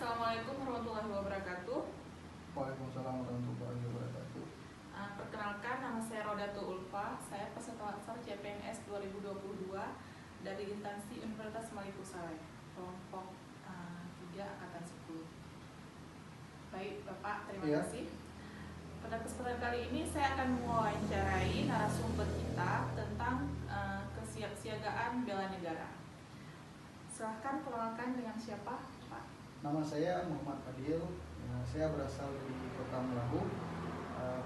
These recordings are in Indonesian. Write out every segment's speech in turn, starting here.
Assalamualaikum warahmatullahi wabarakatuh. Waalaikumsalam warahmatullahi wabarakatuh. Perkenalkan, nama saya Rodatul Ulfa. Saya peserta laksar CPNS 2022 dari instansi Universitas Malik Saleh, kelompok 3 angkatan 10. Baik, Bapak, terima kasih. Pada kesempatan kali ini saya akan mewawancarai narasumber kita tentang kesiapsiagaan bela negara. Silahkan perkenalkan dengan siapa, Pak? Nama saya Muhammad Fadil. Saya berasal dari Kota Melahu.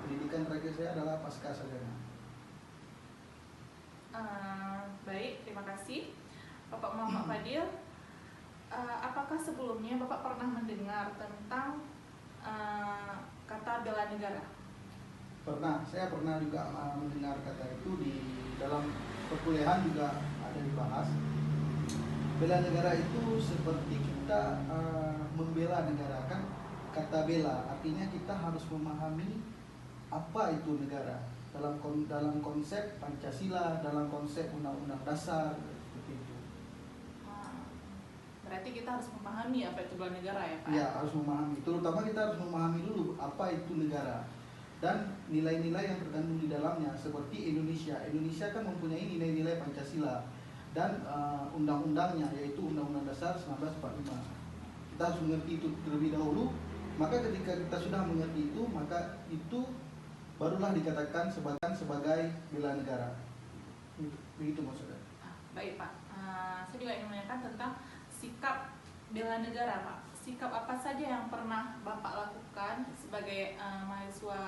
Pendidikan terakhir saya adalah pasca sarjana. Baik, terima kasih, Bapak Muhammad Fadil. Apakah sebelumnya Bapak pernah mendengar tentang kata bela negara? Pernah, saya pernah juga mendengar kata itu di dalam perkuliahan juga ada dibahas. Bela negara itu seperti kita membela negara, kan kata bela artinya kita harus memahami apa itu negara dalam konsep Pancasila, dalam konsep Undang-Undang Dasar seperti itu. Berarti kita harus memahami apa itu bela negara ya, Pak? Iya, harus memahami. Terutama kita harus memahami dulu apa itu negara dan nilai-nilai yang terkandung di dalamnya, seperti Indonesia. Indonesia kan mempunyai nilai-nilai Pancasila dan undang-undangnya, yaitu Undang-Undang Dasar 1945. Kita harus mengerti itu terlebih dahulu. Maka ketika kita sudah mengerti itu, maka itu barulah dikatakan sebagai bela negara. Begitu maksudnya. Baik, Pak. Saya juga ingin menanyakan tentang sikap bela negara, Pak. Sikap apa saja yang pernah Bapak lakukan sebagai mahasiswa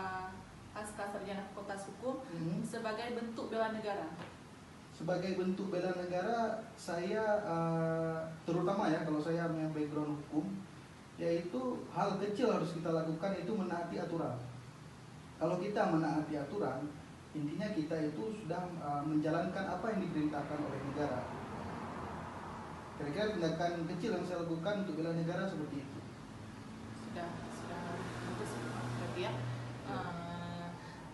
pasca sarjana Fakultas Hukum sebagai bentuk bela negara? Sebagai bentuk bela negara, saya terutama ya kalau saya punya background hukum, yaitu hal kecil harus kita lakukan, yaitu menaati aturan. Kalau kita menaati aturan, intinya kita itu sudah menjalankan apa yang diperintahkan oleh negara. Kira-kira tindakan kecil yang saya lakukan untuk bela negara seperti itu. Sudah bagus berarti ya.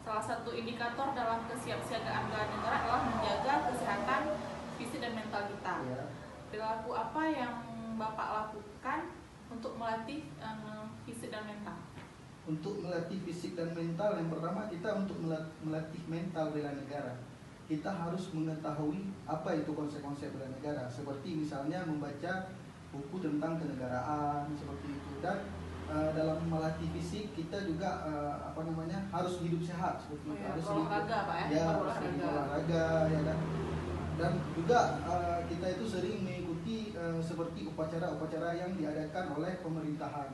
Salah satu indikator dalam kesiapsiagaan bela negara adalah menjaga kesehatan fisik dan mental kita. Ya. Perilaku apa yang Bapak lakukan untuk melatih fisik dan mental? Untuk melatih fisik dan mental, yang pertama kita untuk melatih mental bela negara, kita harus mengetahui apa itu konsep-konsep bela negara, seperti misalnya membaca buku tentang kenegaraan seperti itu. Dan dalam melatih fisik kita juga harus hidup sehat seperti itu. Harus olahraga, Pak ya? Ya, olahraga ya kan. Dan juga kita itu sering mengikuti seperti upacara-upacara yang diadakan oleh pemerintahan.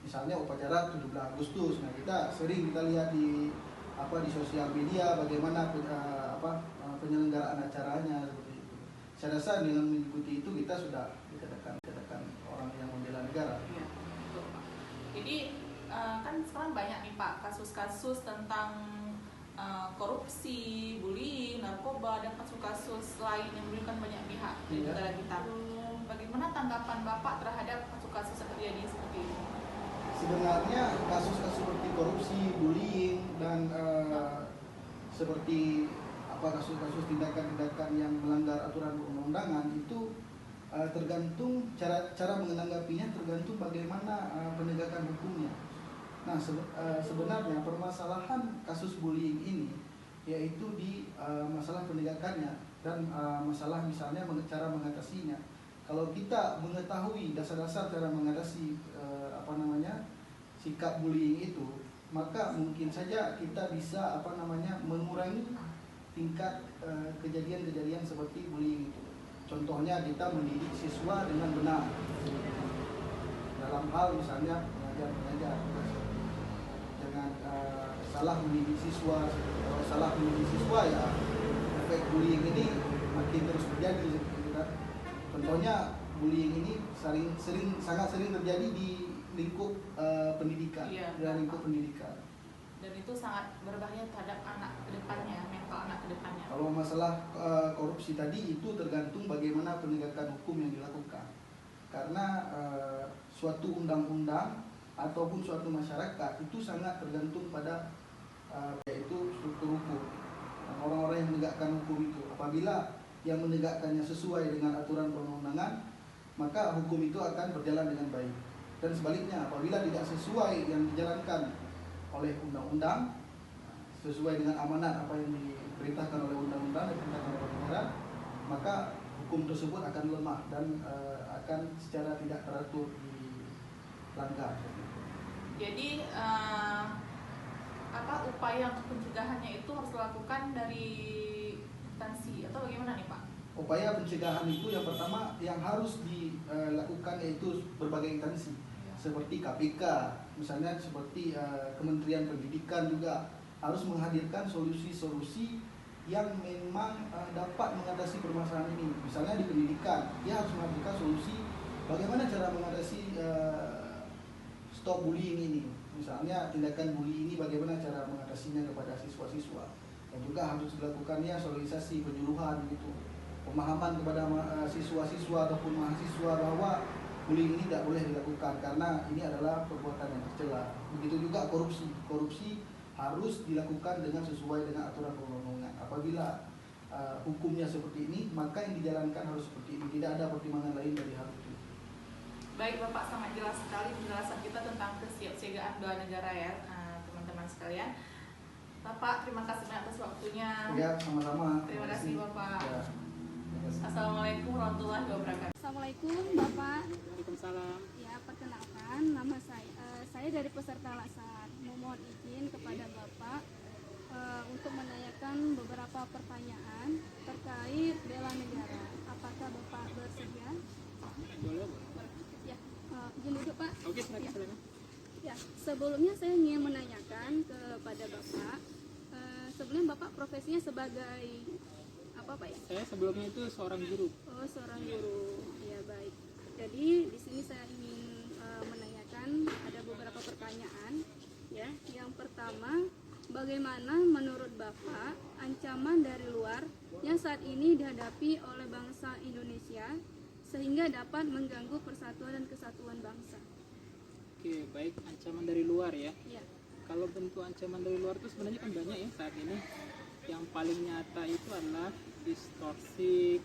Misalnya upacara 17 Agustus. Nah, kita sering lihat di sosial media bagaimana penyelenggaraan acaranya seperti itu. Saya rasa dengan mengikuti itu kita sudah dikatakan orang yang membela negara. Iya, betul, Pak. Jadi kan sekarang banyak nih, Pak, kasus-kasus tentang korupsi, bullying, narkoba, dan kasus-kasus lain yang merugikan banyak pihak di negara kita. Bagaimana tanggapan Bapak terhadap kasus-kasus yang terjadi seperti ini? Sebenarnya kasus-kasus seperti korupsi, bullying, dan seperti kasus-kasus tindakan-tindakan yang melanggar aturan perundang-undangan itu tergantung cara menanggapinya, tergantung bagaimana penegakan hukumnya. Nah, sebenarnya permasalahan kasus bullying ini yaitu di masalah penegakannya dan masalah misalnya cara mengatasinya. Kalau kita mengetahui dasar-dasar cara mengatasi sikap bullying itu, maka mungkin saja kita bisa mengurangi tingkat kejadian-kejadian seperti bullying itu. Contohnya kita mendidik siswa dengan benar dalam hal misalnya mengajar, jangan salah mendidik siswa. Kalau salah mendidik siswa ya efek bullying ini makin terus terjadi gitu kan. Contohnya bullying ini sangat sering terjadi di lingkup pendidikan, lingkup pendidikan. Dan itu sangat berbahaya terhadap anak kedepannya, mental anak kedepannya. Kalau masalah korupsi tadi itu tergantung bagaimana penegakan hukum yang dilakukan. Karena suatu undang-undang ataupun suatu masyarakat itu sangat tergantung pada yaitu struktur hukum. Orang-orang yang menegakkan hukum itu, apabila yang menegakkannya sesuai dengan aturan perundang-undangan, maka hukum itu akan berjalan dengan baik. Dan sebaliknya, apabila tidak sesuai yang dijalankan oleh undang-undang, sesuai dengan amanat apa yang diperintahkan oleh undang-undang dan diperintahkan oleh negara, maka hukum tersebut akan lemah dan akan secara tidak teratur dilanggar. Jadi upaya untuk pencegahannya itu harus dilakukan dari instansi atau bagaimana nih Pak? Upaya pencegahan itu yang pertama yang harus dilakukan yaitu berbagai instansi seperti KPK, misalnya seperti Kementerian Pendidikan juga harus menghadirkan solusi-solusi yang memang dapat mengatasi permasalahan ini. Misalnya di pendidikan, dia harus menghadirkan solusi bagaimana cara mengatasi stop bullying ini. Misalnya tindakan bully ini bagaimana cara mengatasinya kepada siswa-siswa. Dan juga harus dilakukannya sosialisasi, penyuluhan gitu. Pemahaman kepada siswa-siswa ataupun mahasiswa bahwa bullying ini tidak boleh dilakukan karena ini adalah perbuatan yang tercela. Begitu juga korupsi harus dilakukan dengan sesuai dengan aturan perundang-undangan. Apabila hukumnya seperti ini, maka yang dijalankan harus seperti ini. Tidak ada pertimbangan lain dari hal itu. Baik Bapak, sangat jelas sekali penjelasan kita tentang kesiapsiagaan bela negara ya teman-teman sekalian. Bapak, terima kasih banyak atas waktunya. Ya, sama-sama. Terima kasih Bapak. Ya. Assalamualaikum warahmatullahi wabarakatuh. Assalamualaikum Bapak. Waalaikumsalam. Ya, perkenalkan nama saya dari peserta laksar. Mohon izin kepada Bapak untuk menanyakan beberapa pertanyaan terkait bela negara. Apakah Bapak bersedia? Boleh. Ya, izin duduk Pak. Oke, silakan. Ya, sebelumnya saya ingin menanyakan kepada Bapak, sebelumnya Bapak profesinya sebagai apa Pak ya? Saya sebelumnya itu seorang guru. Oh, seorang guru. Ya, baik. Jadi di sini saya ingin menanyakan ada beberapa pertanyaan ya. Yang pertama, bagaimana menurut Bapak ancaman dari luar yang saat ini dihadapi oleh bangsa Indonesia sehingga dapat mengganggu persatuan dan kesatuan bangsa? Oke, baik, ancaman dari luar ya. Ya. Kalau bentuk ancaman dari luar itu sebenarnya kan banyak ya saat ini. Yang paling nyata itu adalah distorsi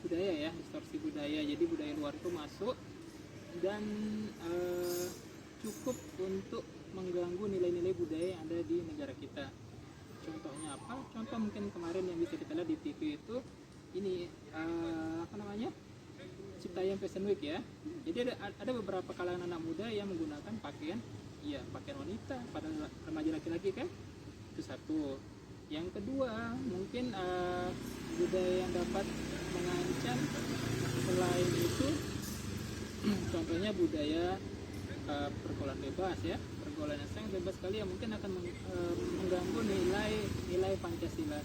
budaya ya, distorsi budaya. Jadi budaya luar itu masuk dan cukup untuk mengganggu nilai-nilai budaya yang ada di negara kita. Contohnya apa? Contoh mungkin kemarin yang bisa kita lihat di TV itu ini Ciptayam Fashion Week ya. Jadi ada beberapa kalangan anak muda yang menggunakan pakaian wanita pada remaja laki-laki kan. Itu satu. Yang kedua, mungkin budaya yang dapat mengancam selain itu contohnya budaya pergaulan bebas ya. Pergaulan yang sangat bebas sekali yang mungkin akan mengganggu nilai Pancasila.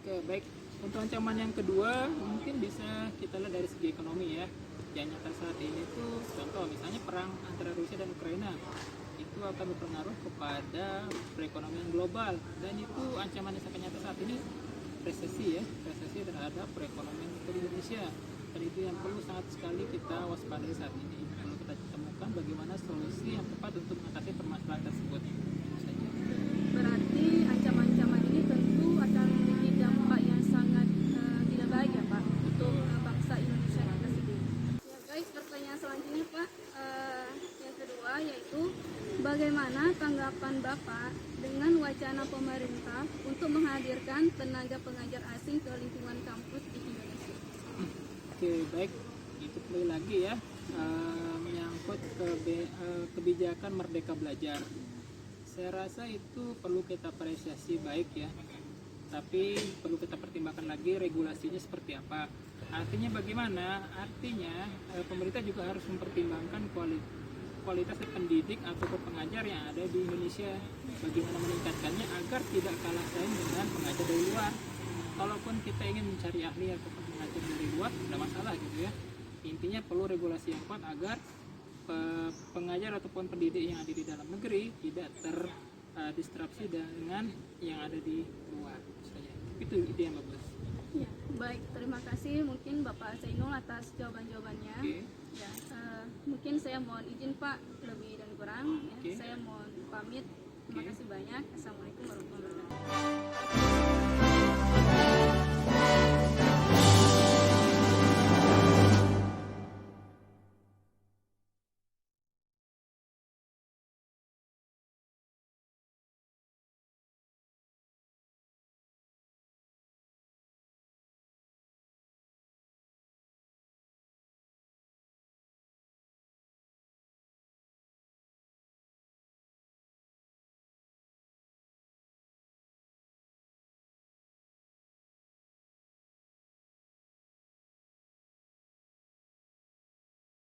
Oke, baik. Untuk ancaman yang kedua mungkin bisa kita lihat dari segi ekonomi ya. Yang nyata saat ini tuh contoh misalnya perang antara Rusia dan Ukraina itu akan berpengaruh kepada perekonomian global dan itu ancaman yang sangat nyata saat ini resesi terhadap perekonomian kita di Indonesia dan itu yang perlu sangat sekali kita waspadai saat ini. Perlu kita temukan bagaimana solusi yang tepat untuk mengatasi permasalahan tersebut. Berarti ancaman-ancaman ini tentu akan memiliki dampak yang sangat tidak baik ya Pak untuk bangsa Indonesia kita sendiri. Ya guys, pertanyaan selanjutnya Pak, yang kedua yaitu bagaimana tanggapan Bapak dengan wacana pemerintah untuk menghadirkan tenaga pengajar asing ke lingkungan kampus di Indonesia? Oke, baik. Itu kembali lagi ya menyangkut kebijakan Merdeka Belajar. Saya rasa itu perlu kita apresiasi baik ya, tapi perlu kita pertimbangkan lagi regulasinya seperti apa. Artinya bagaimana? Artinya pemerintah juga harus mempertimbangkan kualitas pendidik ataupun pengajar yang ada di Indonesia. Bagaimana meningkatkannya agar tidak kalah saing dengan pengajar dari luar. Kalaupun kita ingin mencari ahli ataupun pengajar dari luar, tidak masalah gitu ya. Intinya perlu regulasi yang kuat agar pengajar ataupun pendidik yang ada di dalam negeri tidak terdistraksi dengan yang ada di luar saja. Itu yang bagus. Ya, baik, terima kasih mungkin Bapak Zainul atas jawaban-jawabannya. Okay. Ya, mungkin saya mohon izin Pak lebih dan kurang. Ya. Okay. Saya mohon pamit. Terima Okay. kasih banyak. Assalamualaikum warahmatullahi wabarakatuh.